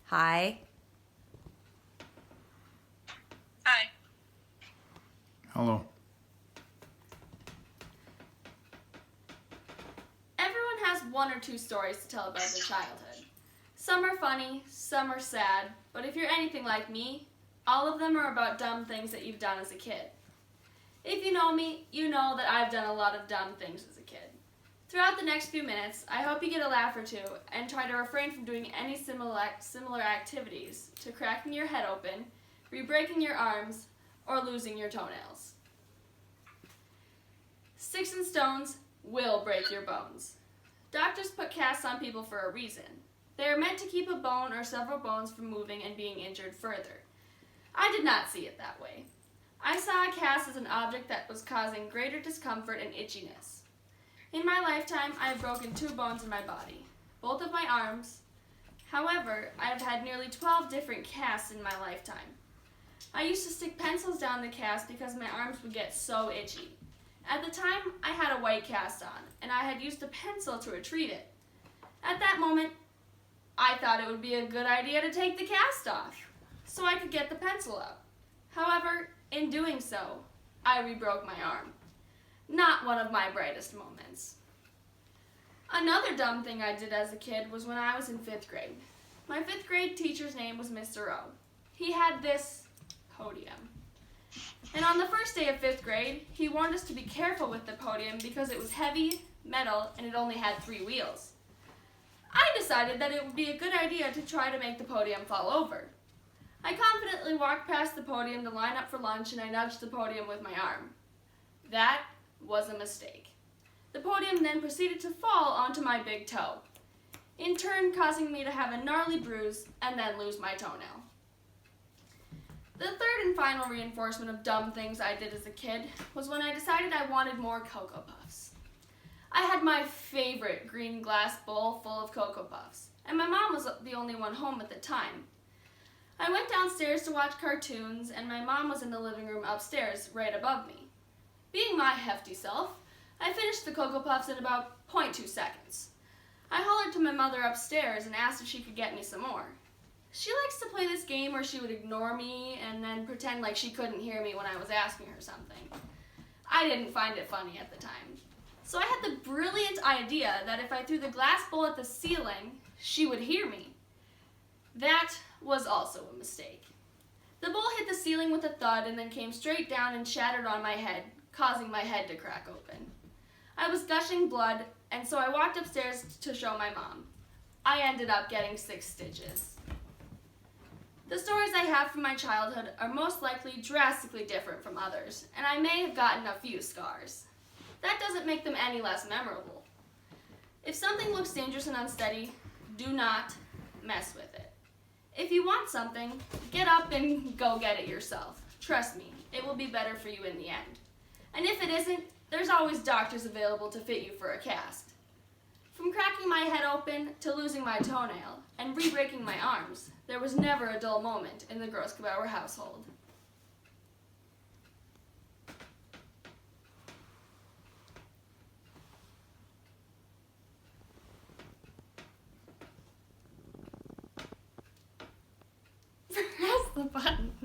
Hi. Hi. Hello. Everyone has one or two stories to tell about their childhood. Some are funny, some are sad, but if you're anything like me, all of them are about dumb things that you've done as a kid. If you know me, you know that I've done a lot of dumb things as a kid. Throughout the next few minutes, I hope you get a laugh or two and try to refrain from doing any similar activities to cracking your head open, re-breaking your arms, or losing your toenails. Sticks and stones will break your bones. Doctors put casts on people for a reason. They are meant to keep a bone or several bones from moving and being injured further. I did not see it that way. I saw a cast as an object that was causing greater discomfort and itchiness. In my lifetime, I have broken 2 bones in my body, both of my arms. However, I have had nearly 12 different casts in my lifetime. I used to stick pencils down the cast because my arms would get so itchy. At the time, I had a white cast on, and I had used a pencil to retrieve it. At that moment, I thought it would be a good idea to take the cast off, so I could get the pencil out. However, in doing so, I re-broke my arm. Not one of my brightest moments. Another dumb thing I did as a kid was when I was in 5th grade. My 5th grade teacher's name was Mr. O. He had this podium. And on the first day of 5th grade, he warned us to be careful with the podium because it was heavy, metal, and it only had 3 wheels. I decided that it would be a good idea to try to make the podium fall over. I confidently walked past the podium to line up for lunch, and I nudged the podium with my arm. That was a mistake. The podium then proceeded to fall onto my big toe, in turn causing me to have a gnarly bruise and then lose my toenail. The third and final reinforcement of dumb things I did as a kid was when I decided I wanted more Cocoa Puffs. I had my favorite green glass bowl full of Cocoa Puffs, and my mom was the only one home at the time. I went downstairs to watch cartoons, and my mom was in the living room upstairs, right above me. Being my hefty self, I finished the Cocoa Puffs in about 0.2 seconds. I hollered to my mother upstairs and asked if she could get me some more. She likes to play this game where she would ignore me and then pretend like she couldn't hear me when I was asking her something. I didn't find it funny at the time. So I had the brilliant idea that if I threw the glass bowl at the ceiling, she would hear me. That was also a mistake. The bowl hit the ceiling with a thud and then came straight down and shattered on my head, causing my head to crack open. I was gushing blood, and so I walked upstairs to show my mom. I ended up getting 6 stitches. The stories I have from my childhood are most likely drastically different from others, and I may have gotten a few scars. That doesn't make them any less memorable. If something looks dangerous and unsteady, do not mess with it. If you want something, get up and go get it yourself. Trust me, it will be better for you in the end. And if it isn't, there's always doctors available to fit you for a cast. From cracking my head open to losing my toenail and re-breaking my arms, there was never a dull moment in the Groskebauer household. Press the button.